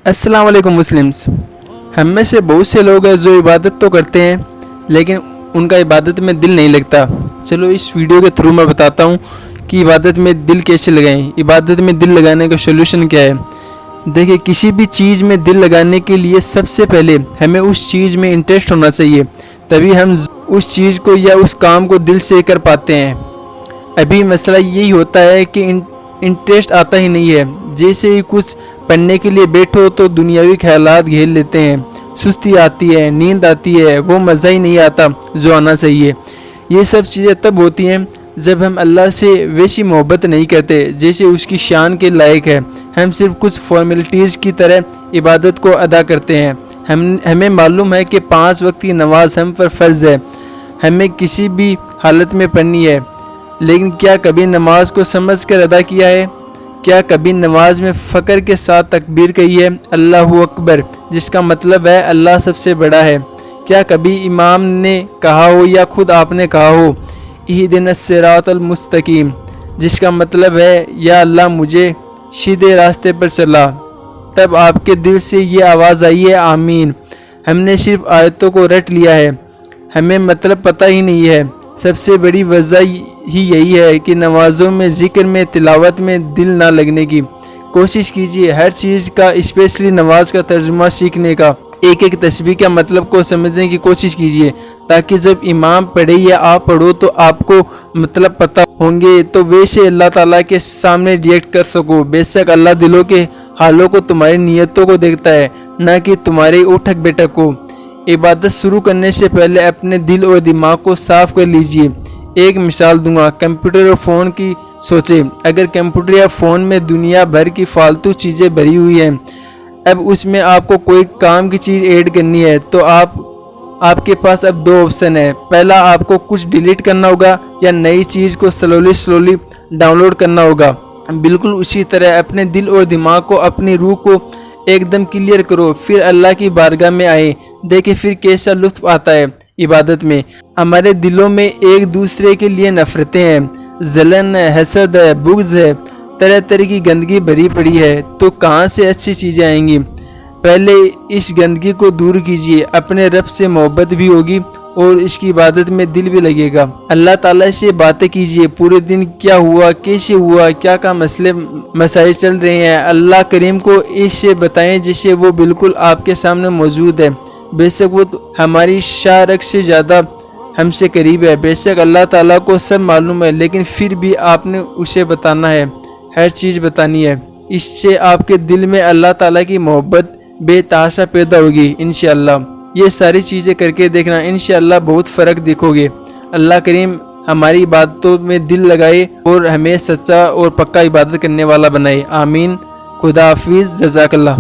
अस्सलाम वालेकुम मुस्लिम्स। हम में से बहुत से लोग हैं जो इबादत तो करते हैं लेकिन उनका इबादत में दिल नहीं लगता। चलो इस वीडियो के थ्रू मैं बताता हूँ कि इबादत में दिल कैसे लगाएं। इबादत में दिल लगाने का सोल्यूशन क्या है। देखिए, किसी भी चीज़ में दिल लगाने के लिए सबसे पहले हमें उस चीज़ में इंटरेस्ट होना चाहिए, तभी हम उस चीज़ को या उस काम को दिल से कर पाते हैं। अभी मसला यही होता है कि इंटरेस्ट आता ही नहीं है। जैसे ही कुछ पढ़ने के लिए बैठो तो दुनियावी ख्यालात घेर लेते हैं, सुस्ती आती है, नींद आती है, वो मज़ा ही नहीं आता जो आना चाहिए। ये सब चीज़ें तब होती हैं जब हम अल्लाह से वैसी मोहब्बत नहीं करते जैसे उसकी शान के लायक है। हम सिर्फ कुछ फॉर्मेलिटीज़ की तरह इबादत को अदा करते हैं। हमें मालूम है कि 5 वक्त की नमाज हम पर फ़र्ज़ है, हमें किसी भी हालत में पढ़नी है, लेकिन क्या कभी नमाज को समझ कर अदा किया है? क्या कभी नमाज में फ़क्र के साथ तकबीर कही है, अल्लाहु अकबर, जिसका मतलब है अल्लाह सबसे बड़ा है? क्या कभी इमाम ने कहा हो या खुद आपने कहा हो इहदिनस सिरातल मुस्तकीम, जिसका मतलब है या अल्लाह मुझे सीधे रास्ते पर चला? तब आपके दिल से ये आवाज़ आई है, आमीन। हमने सिर्फ आयतों को रट लिया है, हमें मतलब पता ही नहीं है। सबसे बड़ी वजह ही यही है कि नमाज़ों में, ज़िक्र में, तिलावत में दिल ना लगने की। कोशिश कीजिए हर चीज़ का, स्पेशली नमाज का तर्जुमा सीखने का, एक एक तस्बीह का मतलब को समझने की कोशिश कीजिए, ताकि जब इमाम पढ़े या आप पढ़ो तो आपको मतलब पता होंगे, तो वैसे अल्लाह ताला के सामने रिएक्ट कर सको। बेशक अल्लाह दिलों के हालों को, तुम्हारी नीयतों को देखता है, ना कि तुम्हारे उठक बैठक को। इबादत शुरू करने से पहले अपने दिल और दिमाग को साफ कर लीजिए। एक मिसाल दूंगा, कंप्यूटर और फ़ोन की सोचें। अगर कंप्यूटर या फ़ोन में दुनिया भर की फालतू चीज़ें भरी हुई हैं, अब उसमें आपको कोई काम की चीज़ ऐड करनी है, तो आपके पास अब 2 ऑप्शन है। पहला, आपको कुछ डिलीट करना होगा या नई चीज़ को स्लोली डाउनलोड करना होगा। बिल्कुल उसी तरह अपने दिल और दिमाग को, अपनी रूह को एकदम क्लियर करो, फिर अल्लाह की बारगाह में आए। देखें फिर कैसा लुत्फ़ आता है इबादत में। हमारे दिलों में एक दूसरे के लिए नफ़रतें हैं, जलन है, हसद है, बुग़्ज़ है, तरह तरह की गंदगी भरी पड़ी है, तो कहाँ से अच्छी चीज़ें आएंगी? पहले इस गंदगी को दूर कीजिए, अपने रब से मोहब्बत भी होगी और इसकी इबादत में दिल भी लगेगा। अल्लाह ताला से बातें कीजिए, पूरे दिन क्या हुआ, कैसे हुआ, क्या मसले मसाइल चल रहे हैं, अल्लाह करीम को इससे बताएं जिससे वो बिल्कुल आपके सामने मौजूद है। बेशक वो हमारी शारक से ज़्यादा हमसे करीब है। बेशक अल्लाह ताला को सब मालूम है, लेकिन फिर भी आपने उसे बताना है, हर चीज़ बतानी है। इससे आपके दिल में अल्लाह ताला की मोहब्बत बेतहाशा पैदा होगी इंशाअल्लाह। ये सारी चीज़ें करके देखना, इंशाअल्लाह बहुत फ़र्क देखोगे। अल्लाह करीम हमारी इबादतों में दिल लगाए और हमें सच्चा और पक्का इबादत करने वाला बनाए। आमीन। खुदा हाफिज़। जज़ाकल्लाह।